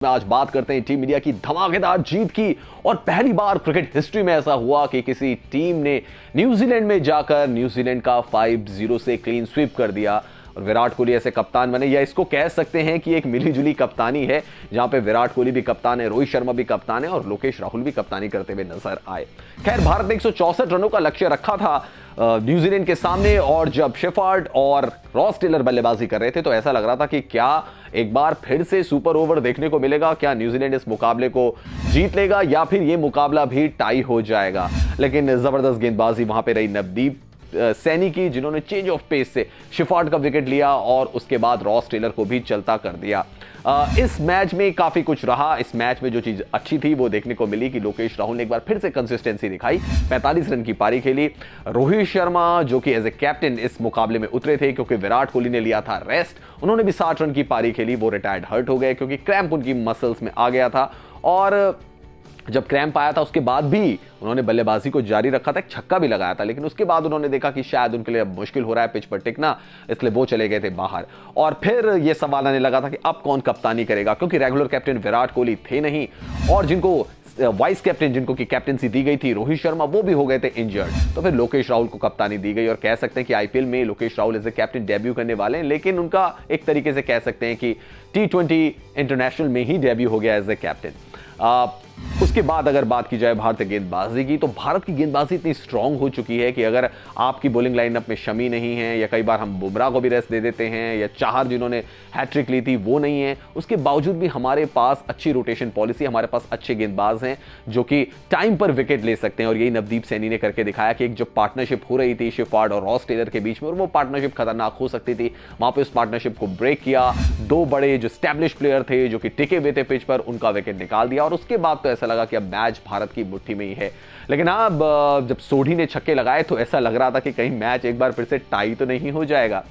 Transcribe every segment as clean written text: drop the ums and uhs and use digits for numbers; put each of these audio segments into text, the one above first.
आज बात करते हैं टीम इंडिया की धमाकेदार जीत की। और पहली बार क्रिकेट हिस्ट्री में ऐसा हुआ कि किसी टीम ने न्यूजीलैंड में जाकर न्यूजीलैंड का 5-0 से क्लीन स्वीप कर दिया और विराट कोहली ऐसे कप्तान बने, या इसको कह सकते हैं कि एक मिलीजुली कप्तानी है जहां पे विराट कोहली भी कप्तान है, रोहित शर्मा भी कप्तान है और लोकेश राहुल भी कप्तानी करते हुए नजर आए। खैर, भारत ने 164 रनों का लक्ष्य रखा था न्यूजीलैंड के सामने, और जब शेफर्ड और रॉस टेलर बल्लेबाजी कर रहे थे तो ऐसा लग रहा था कि क्या एक बार फिर से सुपर ओवर देखने को मिलेगा, क्या न्यूजीलैंड इस मुकाबले को जीत लेगा या फिर यह मुकाबला भी टाई हो जाएगा। लेकिन जबरदस्त गेंदबाजी वहां पे रही नवदीप सैनी की, जिन्होंने चेंज ऑफ पेस से शेफर्ड का विकेट लिया और उसके बाद रॉस टेलर को भी चलता कर दिया। इस मैच में काफी कुछ रहा। इस मैच में जो चीज अच्छी थी वो देखने को मिली कि लोकेश राहुल ने एक बार फिर से कंसिस्टेंसी दिखाई, 45 रन की पारी खेली। रोहित शर्मा जो कि एज ए कैप्टन इस मुकाबले में उतरे थे क्योंकि विराट कोहली ने लिया था रेस्ट, उन्होंने भी 60 रन की पारी खेली। वो रिटायर्ड हर्ट हो गए क्योंकि क्रैम्प उनकी मसल्स में आ गया था, और जब क्रैम्प आया था उसके बाद भी उन्होंने बल्लेबाजी को जारी रखा था, एक छक्का भी लगाया था, लेकिन उसके बाद उन्होंने देखा कि शायद उनके लिए अब मुश्किल हो रहा है पिच पर टिकना, इसलिए वो चले गए थे बाहर। और फिर यह सवाल आने लगा था कि अब कौन कप्तानी करेगा, क्योंकि रेगुलर कैप्टन विराट कोहली थे नहीं, और जिनको वाइस कैप्टन, जिनको की कैप्टनसी दी गई थी, रोहित शर्मा, वो भी हो गए थे इंजर्ड। तो फिर लोकेश राहुल को कप्तानी दी गई, और कह सकते हैं कि आईपीएल में Lokesh Rahul as a captain debut करने वाले हैं, लेकिन उनका एक तरीके से कह सकते हैं कि T20 इंटरनेशनल में ही डेब्यू हो गया एज ए कैप्टन। उसके बाद अगर बात की जाए भारतीय गेंदबाजी की, तो भारत की गेंदबाजी इतनी स्ट्रांग हो चुकी है कि अगर आपकी बॉलिंग लाइनअप में शमी नहीं है, या कई बार हम बुमराह को भी रेस्ट दे देते हैं, या चाहर जिन्होंने हैट्रिक ली थी वो नहीं है, उसके बावजूद भी हमारे पास अच्छी रोटेशन पॉलिसी, हमारे पास अच्छे गेंदबाज हैं जो कि टाइम पर विकेट ले सकते हैं। और यही नवदीप सैनी ने करके दिखाया कि एक जो पार्टनरशिप हो रही थी शेफर्ड और रॉस टेलर के बीच में, और वो पार्टनरशिप खतरनाक हो सकती थी, वहां पर उस पार्टनरशिप को ब्रेक किया। दो बड़े जो स्टैब्लिश प्लेयर थे जो कि टिके हुए थे पिच पर, उनका विकेट निकाल दिया, और उसके बाद तो ऐसा लगा कि अब मैच भारत की मुट्ठी में ही है। लेकिन अब जब सोढ़ी ने छक्के लगाए तो ऐसा लग रहा था कि कहीं मैच एक बार फिर से टाई तो नहीं हो जाएगा,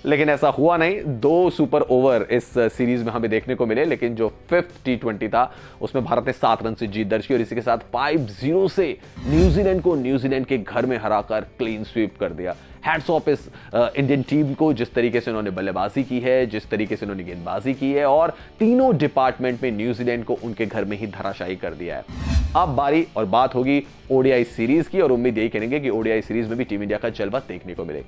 लेकिन ऐसा हुआ नहीं। 2 सुपर ओवर इस सीरीज में हमें देखने को मिले, लेकिन जो 5th T20 था उसमें भारत ने 7 रन से जीत दर्ज की, और इसी के साथ 5-0 से न्यूजीलैंड को न्यूजीलैंड के घर में हराकर क्लीन स्वीप कर दिया। हैट्स ऑफ इस इंडियन टीम को, जिस तरीके से उन्होंने बल्लेबाजी की है, जिस तरीके से उन्होंने गेंदबाजी की है, और तीनों डिपार्टमेंट में न्यूजीलैंड को उनके घर में ही धराशायी कर दिया है। अब बारी और बात होगी ओडीआई सीरीज की, और उम्मीद यही करेंगे कि ओडीआई सीरीज में भी टीम इंडिया का जलवा देखने को मिले।